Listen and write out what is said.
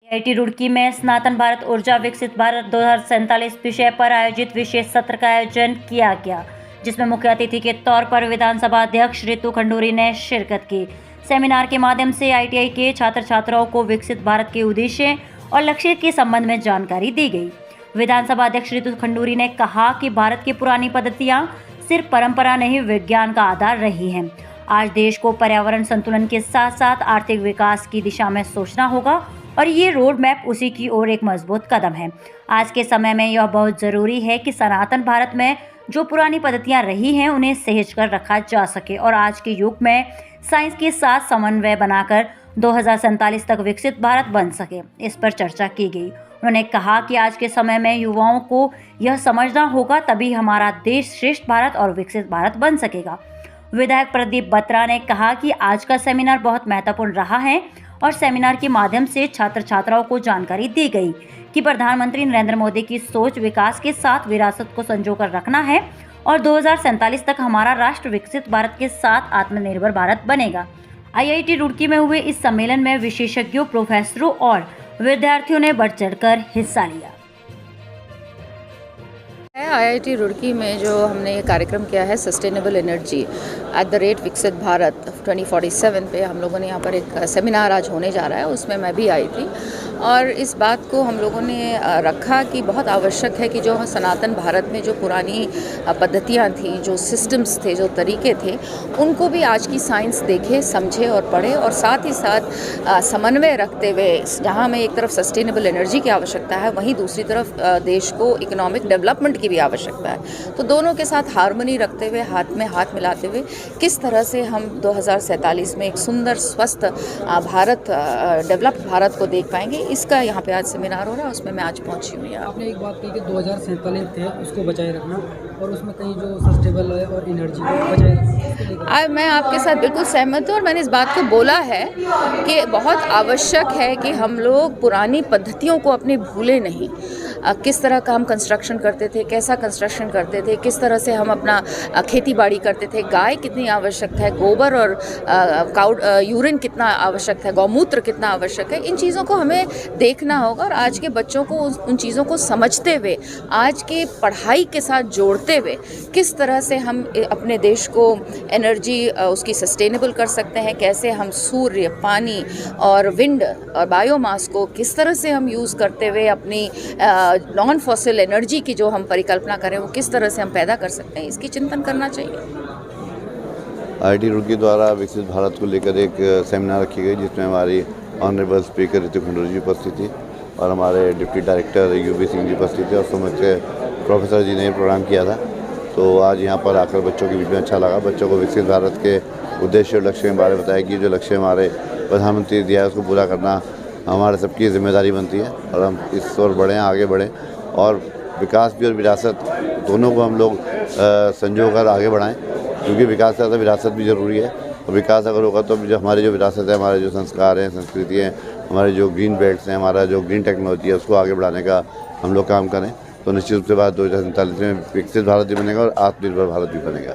IIT Roorkee में स्नातन भारत ऊर्जा विकसित भारत 2047 विषय पर आयोजित विशेष सत्र का आयोजन किया गया, जिसमें मुख्य अतिथि के तौर पर विधानसभा अध्यक्ष रितु खंडूरी ने शिरकत की। सेमिनार के माध्यम से आईटीआई के छात्र छात्राओं को विकसित भारत के उद्देश्य और लक्ष्य के संबंध में जानकारी दी गई। विधानसभा अध्यक्ष रितु खंडूरी ने कहा कि भारत की पुरानी पद्धतियां सिर्फ परंपरा नहीं, विज्ञान का आधार रही हैं। आज देश को पर्यावरण संतुलन के साथ साथ आर्थिक विकास की दिशा में सोचना होगा और ये रोड मैप उसी की ओर एक मजबूत कदम है। आज के समय में यह बहुत ज़रूरी है कि सनातन भारत में जो पुरानी पद्धतियां रही हैं उन्हें सहेज कर रखा जा सके और आज के युग में साइंस के साथ समन्वय बनाकर 2047 तक विकसित भारत बन सके। इस पर चर्चा की गई। उन्होंने कहा कि आज के समय में युवाओं को यह समझना होगा, तभी हमारा देश श्रेष्ठ भारत और विकसित भारत बन सकेगा। विधायक प्रदीप बत्रा ने कहा कि आज का सेमिनार बहुत महत्वपूर्ण रहा है और सेमिनार के माध्यम से छात्र छात्राओं को जानकारी दी गई कि प्रधानमंत्री नरेंद्र मोदी की सोच विकास के साथ विरासत को संजोकर रखना है और 2047 तक हमारा राष्ट्र विकसित भारत के साथ आत्मनिर्भर भारत बनेगा। आईआईटी रुड़की में हुए इस सम्मेलन में विशेषज्ञों, प्रोफेसरों और विद्यार्थियों ने बढ़ चढ़कर हिस्सा लिया। आईआईटी रुड़की में जो हमने ये कार्यक्रम किया है sustainable energy at the rate विकसित भारत 2047 पे हम लोगों ने यहाँ पर एक सेमिनार आज होने जा रहा है, उसमें मैं भी आई थी और इस बात को हम लोगों ने रखा कि बहुत आवश्यक है कि जो सनातन भारत में जो पुरानी पद्धतियाँ थी, जो सिस्टम्स थे, जो तरीके थे, उनको भी आज की साइंस देखे, समझे और पढ़े और साथ ही साथ समन्वय रखते हुए जहाँ में एक तरफ सस्टेनेबल एनर्जी की आवश्यकता है, वहीं दूसरी तरफ देश को इकोनॉमिक डेवलपमेंट की भी आवश्यकता है। तो दोनों के साथ हार्मनी रखते हुए, हाथ में हाथ मिलाते हुए किस तरह से हम 2047 में एक सुंदर स्वस्थ भारत, डेवलप्ड भारत को देख पाएंगे, इसका यहाँ पे आज सेमिनार हो रहा है, उसमें मैं आज पहुँची हुई हूँ। आपने एक बात कही कि 2047 थे उसको बचाए रखना और उसमें कहीं जो सस्टेनेबल है और एनर्जी को बचाए रखना। मैं आपके साथ बिल्कुल सहमत हूँ और मैंने इस बात को बोला है कि बहुत आवश्यक है कि हम लोग पुरानी पद्धतियों को अपनी भूले नहीं। किस तरह का हम कंस्ट्रक्शन करते थे, कैसा कंस्ट्रक्शन करते थे, किस तरह से हम अपना खेती बाड़ी करते थे, गाय कितनी आवश्यक है, गोबर और काउ यूरिन कितना आवश्यक है, गौमूत्र कितना आवश्यक है, इन चीज़ों को हमें देखना होगा और आज के बच्चों को उन चीज़ों को समझते हुए, आज के पढ़ाई के साथ जोड़ते हुए किस तरह से हम अपने देश को एनर्जी उसकी सस्टेनेबल कर सकते हैं, कैसे हम सूर्य, पानी और विंड और बायोमास को किस तरह से हम यूज़ करते हुए अपनी नॉन फॉसिल एनर्जी की जो हम परिकल्पना करें वो किस तरह से हम पैदा कर सकते हैं, इसकी चिंतन करना चाहिए। आईआईटी रुड़की द्वारा विकसित भारत को लेकर एक सेमिनार रखी गई, जिसमें हमारी ऑनरेबल स्पीकर रितु खंडूरी जी उपस्थित थी और हमारे deputy director UV Singh ji उपस्थित थे और समझ के प्रोफेसर जी ने प्रोग्राम किया था। तो आज यहाँ पर आकर बच्चों के बीच में अच्छा लगा। बच्चों को विकसित भारत के उद्देश्य और लक्ष्य के बारे में बताया कि जो लक्ष्य हमारे प्रधानमंत्री दिया है उसको पूरा करना हमारे सबकी जिम्मेदारी बनती है और हम इस ओर बढ़ें, आगे बढ़ें और विकास भी और विरासत दोनों को हम लोग संजो कर आगे बढ़ाएं, क्योंकि विकास से ज़्यादा विरासत भी ज़रूरी है और विकास अगर होगा तो जो हमारी जो विरासत है, हमारे जो संस्कार हैं, संस्कृति हैं, हमारे जो ग्रीन बेल्ट्स हैं, हमारा जो ग्रीन टेक्नोलॉजी है, उसको आगे बढ़ाने का हम लोग काम करें तो निश्चित रूप से बात 2047 में विकसित भारत भी बनेगा और आत्मनिर्भर भारत भी बनेगा।